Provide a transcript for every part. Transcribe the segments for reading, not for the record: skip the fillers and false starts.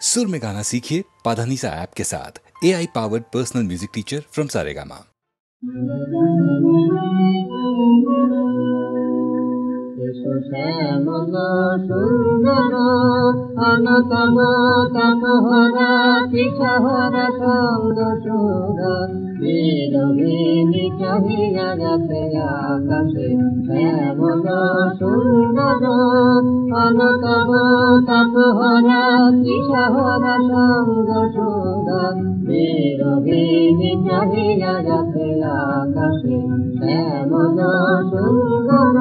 सुर में गाना सीखिए पाधानीसा ऐप के साथ। AI powered personal music teacher from Saregama. শ্যামল সুন্দর অনতম তপহরা পিছহরা সঙ্গ সুর বিরোহিণী চাহিয়া যাতে আকাশে শ্যামল সুন্দর অনতম তপহরা পিছহরা সঙ্গ সুর বিরোহিণী চাহিয়া যাতে আকাশে শ্যামল সুন্দর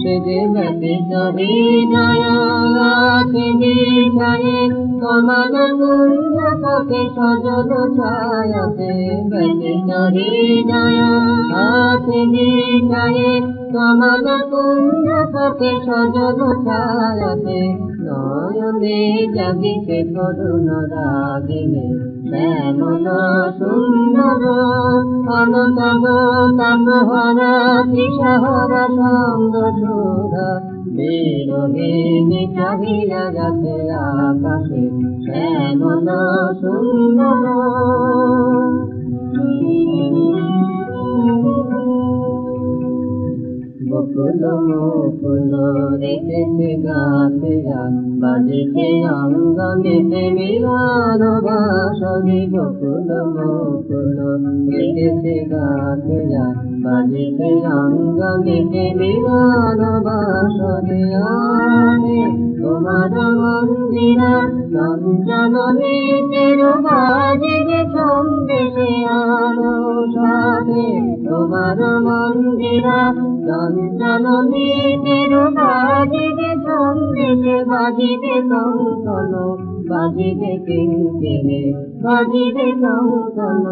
সেদিন হৃদয় আছে বিছায়ে কমল কুঞ্জ পথে সজল ছায়াতে ব্যতীত হৃদয় আছে বিছায়ে কমল কুঞ্জ পথে সজল ছায়াতে নয়নে জাগিতে করুণ রাগিনী শ্যামল সুন্দর অনতম তপহরা দিশাহরা সঙ্গ সুর বিরোহিণী চাহিয়া যাতে আকাশে শ্যামল সুন্দর বকুল মুকুল রেখেছে গাছিয়া বাজিছে অঙ্গনেতে মিলন বাসরি বকুল মুকুল রেখেছে গাছিয়া বাজিছে অঙ্গনেতে মিলন বাসরি আনে তোমার মন্দিরা চঞ্চলনে তেরো বাজিবে সন্দেশে আলো সাথে তোমার মন্দিরা চঞ্চলনে তেরো বাজিবে সন্দেশে বাজিবে কঙ্কন বাজিবে কিঙ্কিণে বাজিবে কঙ্কন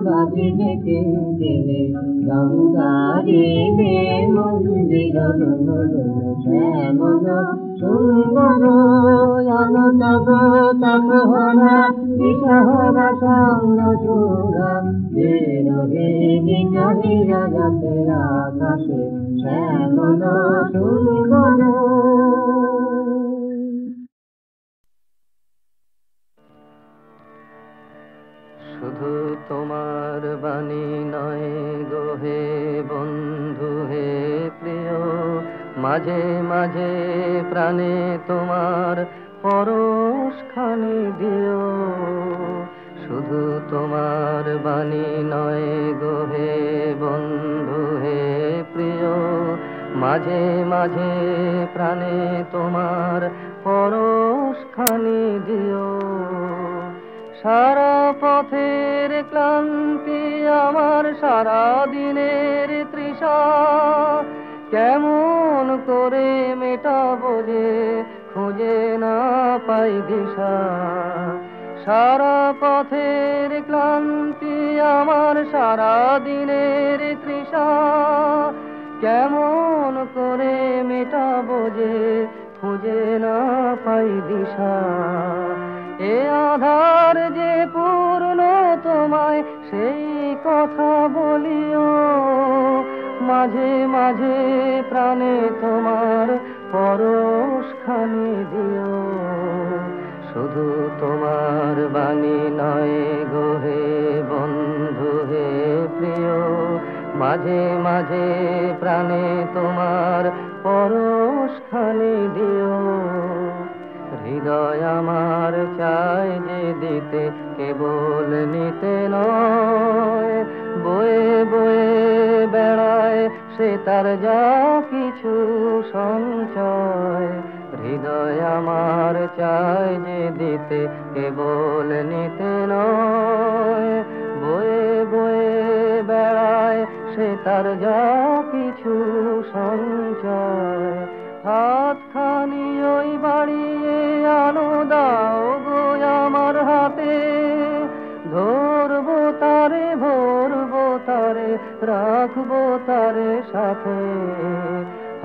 বাজিবে কিঙ্কিণে গঙ্গারিবে মন্দির শ্যামল সুন্দর অনতব তপহরা দিশাহরা সঙ্গ সুর বিরোহিণী চাহিয়া যাতে আকাশে শ্যামল সুন্দর শুধু তোমার বাণী নয় গো হে বন্ধু হে প্রিয় মাঝে মাঝে প্রাণে তোমার পরশখানি দিও শুধু তোমার বাণী নয় গো হে বন্ধু হে প্রিয় মাঝে মাঝে প্রাণে তোমার পরশখানি দিও সারা পথের ক্লান্তি আমার সারা দিনের তৃষা কেমন করে মেটাবো যে খুঁজে না পাই দিশা সারা পথের ক্লান্তি আমার সারা দিনের তৃষা কেমন করে মেটাবো যে খুঁজে না পাই দিশা এ আধার যে পূর্ণ তোমায় সেই কথা বলিও মাঝে মাঝে প্রাণে তোমার পরশখানি দিও শুধু তোমার বাণী নয় গো হে বন্ধু হে প্রিয় মাঝে মাঝে প্রাণে তোমার পরশখানি দিও হৃদয় আমার চায় যে দিতে কেবল নিতে নয় বয়ে বয়ে বেড়ায় সে তার যা কিছু সঞ্চয় হৃদয় আমার চায় যে দিতে কেবল নিতে নয় বয়ে বয়ে বেড়ায় সে তার যা কিছু সঞ্চয় হাতখানি ওই বাড়িয়ে আনো দাও গো আমার হাতে ধরবো তারে ভরবো তারে রাখবো তারে সাথে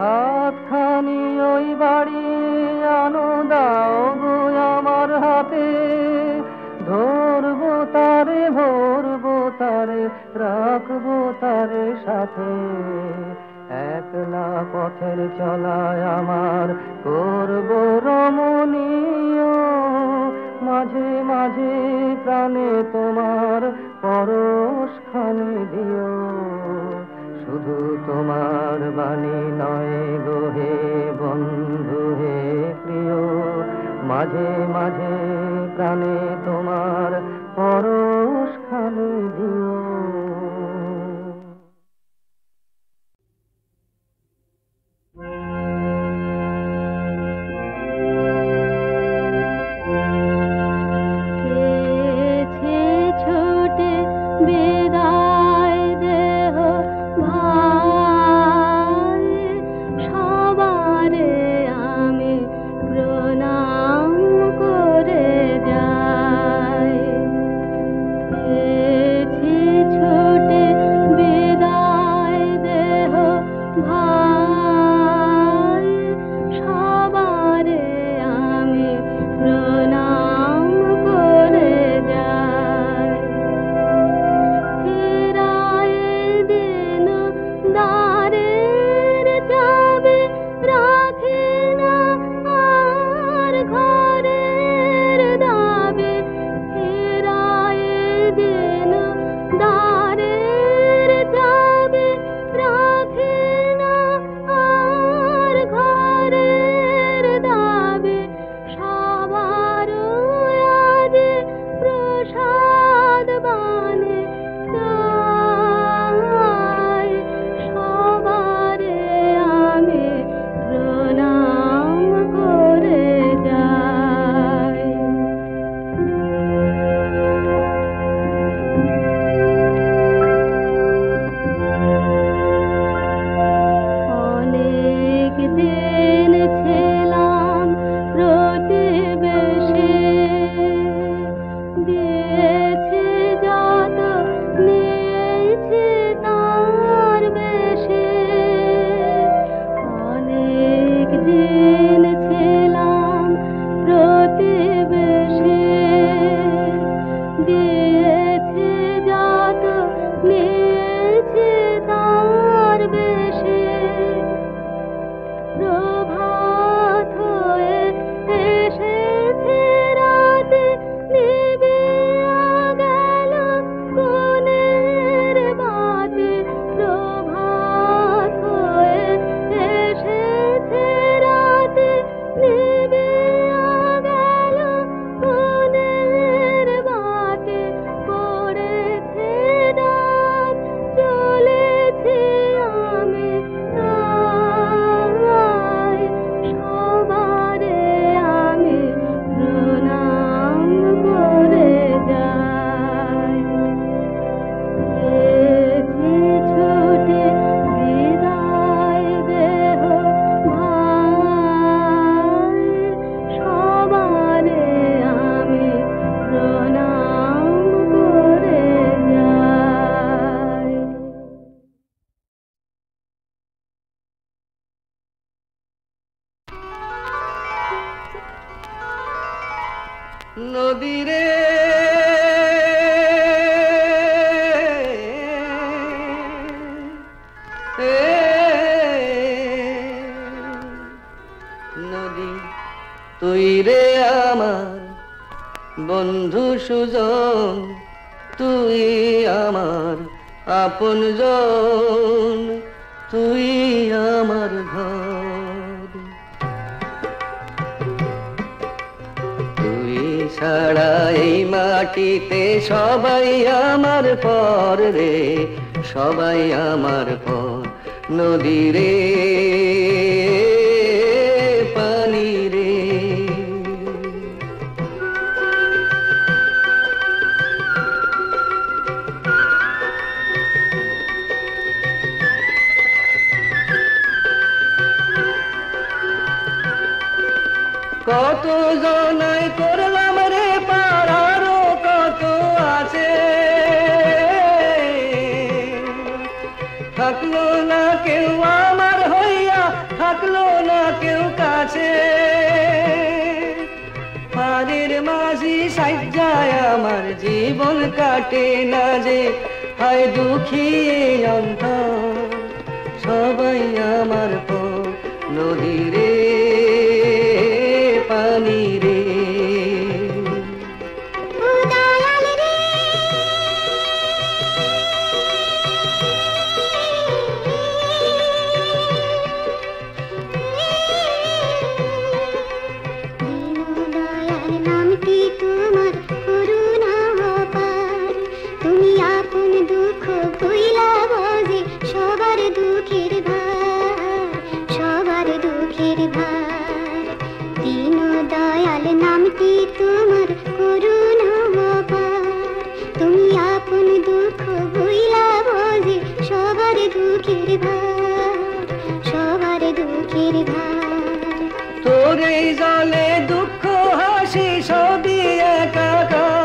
হাতখানি ওই বাড়িয়ে আনো দাও গো আমার হাতে ধরবো তারে ভরবো তারে রাখবো তারে সাথে একলা পথের চলায় আমার করব রমণীয় মাঝে প্রাণে তোমার পরশ খানি দিও, শুধু তোমার বাণী নয় গো হে বন্ধু হে প্রিয়, মাঝে মাঝে প্রাণে তোমার পরশ খানি দিও। নদীরে নদী তুই রে আমার বন্ধু সুজন, তুই আমার আপনজন, তুই আমার ঘর, তুই ছাড়া এই মাটিতে সবাই আমার পর রে, সবাই আমার পর। নদী রে পানি রে, কত জনাই করলাম রে পাড়ারও কত আছে, থাকলো না কেউ আমার হইয়া, থাকলো না কেউ কাছে। পাড়ের মাঝি সাজ্জায় আমার জীবন কাটে না যে, হায় দুঃখী অন্তর সবাই আমার পর। নদী রে পানি রে, নামটি তোমার করুণা অপার। তুমি আপন দুঃখ ভুইলা বোঝে সবার দুঃখের ভার, সবার দুঃখের ভার। দীন দয়াল নামটি তোমার করুণা অপার। তুমি আপন দুঃখ ভুইলা বোঝে সবার দুঃখের ভার, সবার দুঃখের ভার। তোর এই জলে দুঃখ হাসি সবই একাকার।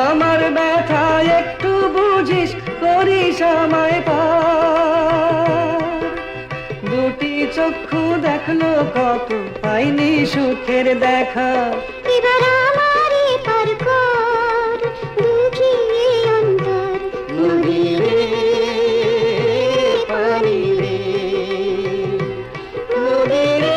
আমার ব্যথা একটু বুঝিস, করিস আমায় পার। দুটি চক্ষু দেখলো কত, পাইনি সুখের দেখা। এবার আমারে পার কর দুঃখী অন্তর, নদী রে পানি রে, নদী রে।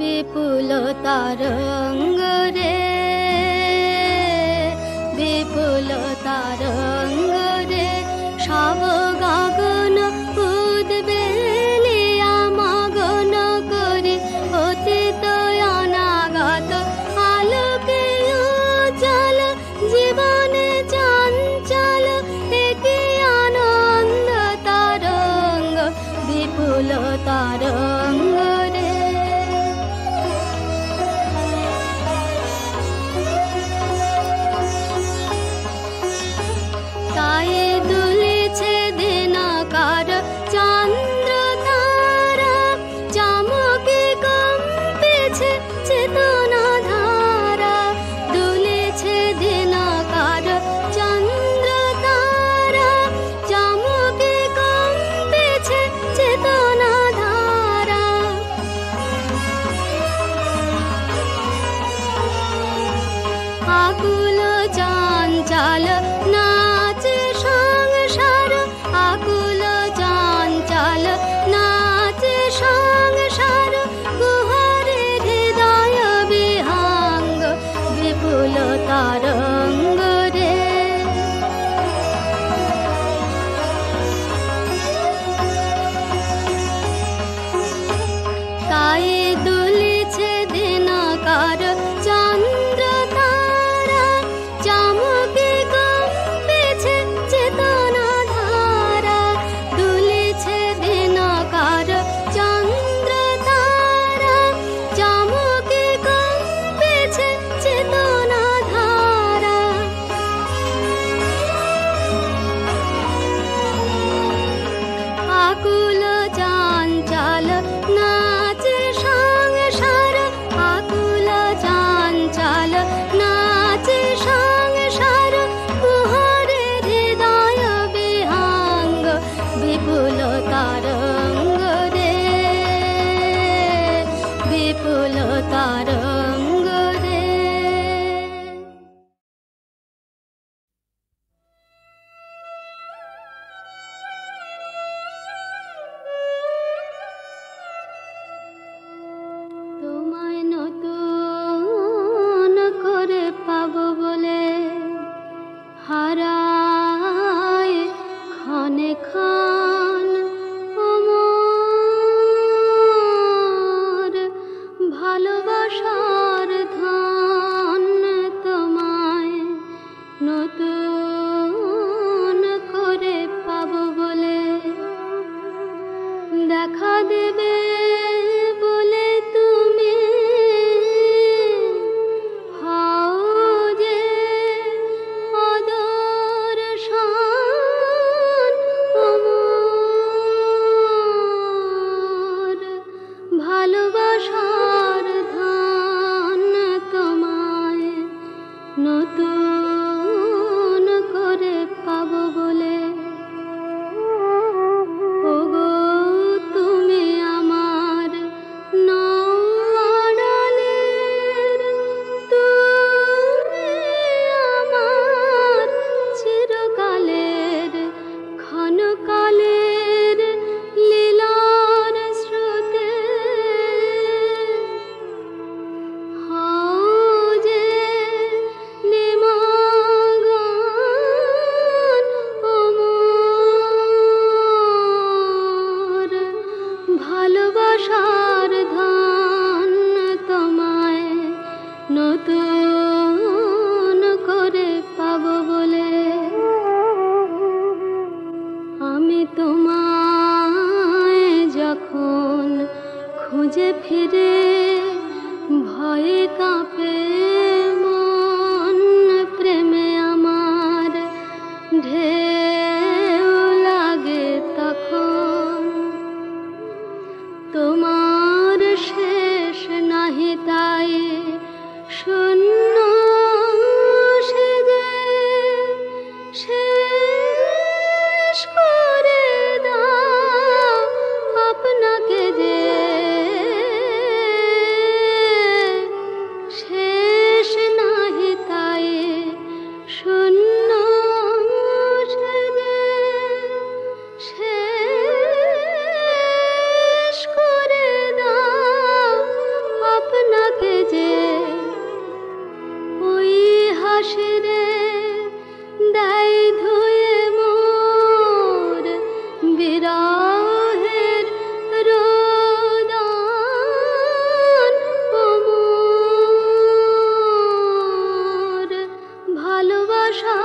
বিপুল তরঙ্গ রে, বিপুল তরঙ্গ রে, সব গগন উদ্বেলিয়া মগন করে অতীত অনাগত আলোকে উজ্জ্বল জীবনে চঞ্চল একি আনন্দ তরঙ্গ, বিপুল তরঙ্গ রে। গায়ে দুলেছে দিনকার চন্দ্র তারা, চমকে কম্পেছে চেতনা ধারা। দুলেছে দিনকার চন্দ্র তারা, চমকে কম্পেছে চেতনা ধারা। আকুল চঞ্চল নাচে সংসার, আকুল চঞ্চল নাচে সংসার। গুহারে হৃদয় বিহাঙ্গ, বিপুল তরঙ্গ রে। গায়ে দুলেছে দিনকার চন্দ্র তারা, চমকে কম্পেছে চেতনা ধারা। দুলেছে দিনকার চন্দ্র তারা, চমকে কম্পেছে চেতনা ধারা। আকুল চঞ্চল নাচে সংসার, আকুল চঞ্চল নাচে সংসার। গুহারে হৃদয় বিহাঙ্গ, বিপুল তরঙ্গ রে, বিপুল তরঙ্গ রে। তোমায় নতুন করে পাবো বলে হারায় ক্ষণে ক্ষণ আমার ভালোবাসার ধন। তোমায় নতুন করে পাবো বলে দেখা দেবে বলে তুমি হও যে অদর্শন আমার। তোমায় যখন খুঁজে ফিরে ভয়ে কাঁপে মন, প্রেমে আমার ঢেউ লাগে তখন। তোমার শেষ নাহি তাই শূন্য সেজে শেষ করে দাও আপনাকে যে, শেষ নাহি তাই শূন্য সেজে শেষ করে দাও আপনাকে যে। ওই হাসিরে দেয় ধুয়ে মোর বিরহের রোদন, ও মোর ভালোবাসা